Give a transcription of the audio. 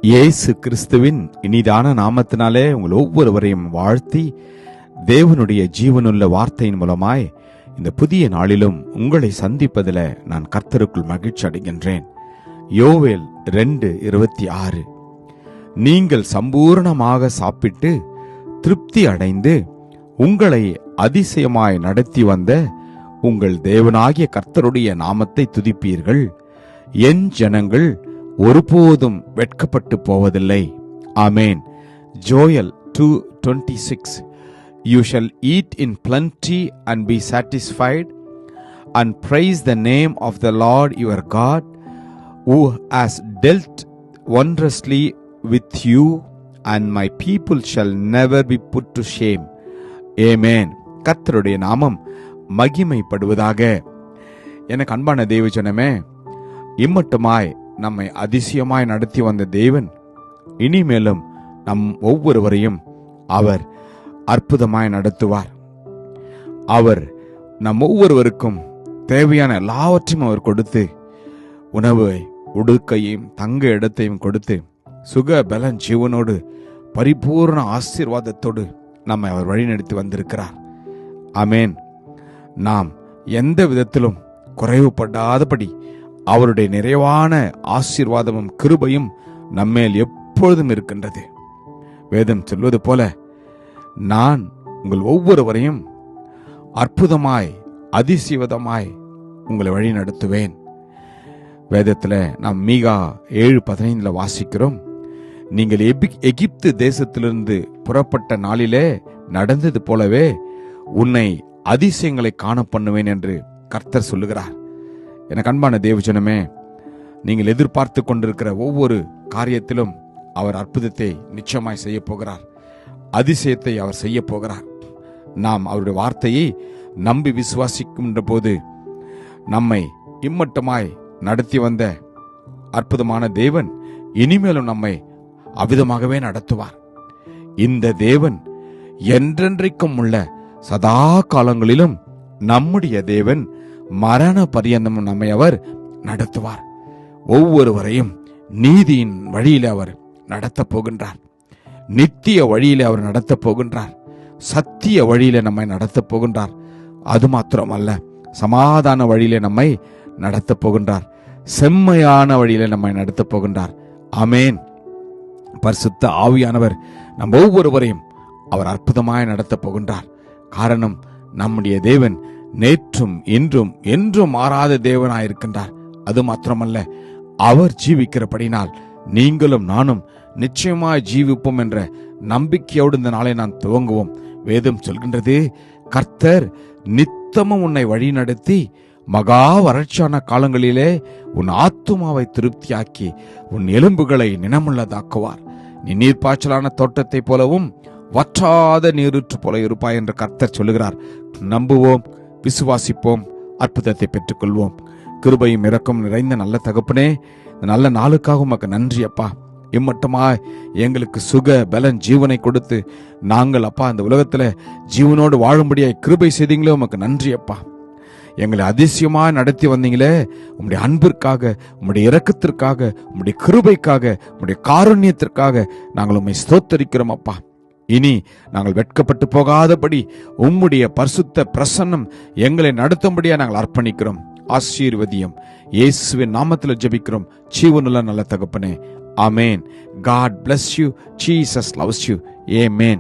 இயேசு கிறிஸ்துவின் இனிதான நாமத்தினாலே உங்கள் ஒவ்வொருவரையும் வாழ்த்தி, தேவனுடைய ஜீவனுள்ள வார்த்தையின் மூலமாய் இந்த புதிய நாளிலும் உங்களை சந்திப்பதில் நான் கர்த்தருக்குள் மகிழ்ச்சி அடைகின்றேன். யோவேல் 2:26, நீங்கள் சம்பூர்ணமாக சாப்பிட்டு திருப்தி அடைந்து உங்களை அதிசயமாய் நடத்தி வந்த உங்கள் தேவனாகிய கர்த்தருடைய நாமத்தை துதிப்பீர்கள். என் ஜனங்கள் ஒருபோதும் வெட்கப்பட்டு போவதில்லை. ஆமேன். Joel 2:26, you shall eat in plenty and be satisfied and praise the name of the Lord your God who has dealt wondrously with you, and my people shall never be put to shame. Amen. கர்த்தருடைய நாமம் மகிமைப்படுவதாக. எனக்கு அன்பான தேவஜனமே, இம்மட்டுமாய் நம்மை அதிசயமாய் நடத்தி வந்த தேவன் இனிமேலும் நம் ஒவ்வொருவரையும் அவர் அற்புதமாய் நடத்துவார். அவர் நம் ஒவ்வொருவருக்கும் தேவையான எல்லாவற்றையும் அவர் கொடுத்து, உணவை, உடுக்கையும் தங்க இடத்தையும் கொடுத்து, சுக பலன் ஜீவனோடு பரிபூர்ண ஆசீர்வாதத்தோடு நம்மை அவர் வழிநடத்தி வந்திருக்கிறார். ஆமேன். நாம் எந்த விதத்திலும் குறைவுபடாதபடி அவருடைய நிறைவான ஆசீர்வாதமும் கிருபையும் நம்மேல் எப்பொழுதும் இருக்கின்றது. வேதம் சொல்வது போல, நான் உங்கள் ஒவ்வொருவரையும் அற்புதமாய் அதிசயமாய் உங்களை வழி நடத்துவேன். வேதத்தில் நாம் மீகா 7:15 வாசிக்கிறோம், நீங்கள் எகிப்து தேசத்திலிருந்து புறப்பட்ட நாளிலே நடந்தது போலவே உன்னை அதிசயங்களை காண பண்ணுவேன் என்று கர்த்தர் சொல்லுகிறார். எனக்கு அன்பான தேவஜனமே, நீங்கள் எதிர்பார்த்து கொண்டிருக்கிற ஒவ்வொரு காரியத்திலும் அவர் அற்புதத்தை நிச்சயமாய் செய்ய போகிறார். அதிசயத்தை அவர் செய்ய போகிறார். நாம் அவருடைய வார்த்தையை நம்பி விசுவாசிக்கின்ற போது நம்மை இம்மட்டமாய் நடத்தி வந்த அற்புதமான தேவன் இனிமேலும் நம்மை அவ்விதமாகவே நடத்துவார். இந்த தேவன் என்றென்றைக்கும் உள்ள சதா காலங்களிலும் நம்முடைய தேவன் மரண பரியந்தமும் நம்மை அவர் நடத்துவார். ஒவ்வொருவரையும் நீதியின் வழியில அவர் நடத்தப் போகின்றார். நித்திய வழியில அவர் நடத்தப் போகின்றார். சத்திய வழியில நம்மை நடத்தப் போகின்றார். அது மாத்திரமல்ல, சமாதான வழியில நம்மை நடத்தப் போகின்றார். செம்மையான வழியில நம்மை நடத்தப் போகின்றார். ஆமேன். பரிசுத்த ஆவியானவர் நம் ஒவ்வொருவரையும் அவர் அற்புதமாய் நடத்தப் போகின்றார். காரணம், நம்முடைய தேவன் நேற்றும் இன்றும் என்றும் மாறாத தேவனாயிருக்கின்றார். அது மாத்திரமல்ல, அவர் ஜீவிக்கிறபடினால் நீங்களும் நானும் நிச்சயமாய் ஜீவிப்போம் என்ற நம்பிக்கையோடு இந்த நாளை நான் துவங்குவோம். வேதம் சொல்கின்றது, கர்த்தர் நித்தமும் உன்னை வழி நடத்தி மகா வறட்சியான காலங்களிலே உன் ஆத்துமாவை திருப்தியாக்கி உன் எலும்புகளை நினமுள்ளதாக்குவார். நீ நீர்ப்பாய்ச்சலான தோட்டத்தை போலவும் வற்றாத நீரூற்று போல இருப்பாய் என்று கர்த்தர் சொல்லுகிறார். நம்புவோம், விசுவாசிப்போம், அற்புதத்தை பெற்றுக்கொள்வோம். கிருபையும் இரக்கம் நிறைந்த நல்ல தகப்பனே, நல்ல நாளுக்காக உமக்கு நன்றி அப்பா. இம்மட்டமாய் எங்களுக்கு சுக பலன் ஜீவனை கொடுத்து நாங்கள் அப்பா இந்த உலகத்துல ஜீவனோடு வாழும்படியாய் கிருபை செய்தீங்களே, உமக்கு நன்றி அப்பா. எங்களை அதிசயமாய் நடத்தி வந்தீங்களே, உம்முடைய அன்பிற்காக, உம்முடைய இரக்கத்திற்காக, உம்முடைய கிருபைக்காக, உம்முடைய காருண்யத்திற்காக நாங்கள் உம்மை ஸ்தோத்தரிக்கிறோம் அப்பா. இனி நாங்கள் வெட்கப்பட்டு போகாதபடி உம்முடைய பரிசுத்த பிரசன்னம் எங்களை நடத்தும்படியா நாங்கள் அர்ப்பணிக்கிறோம். ஆசீர்வதியும். இயேசுவின் நாமத்தில் ஜெபிக்கிறோம் ஜீவனுள்ள நல்ல தகப்பனே. ஆமேன். God bless you. Jesus loves you. Amen.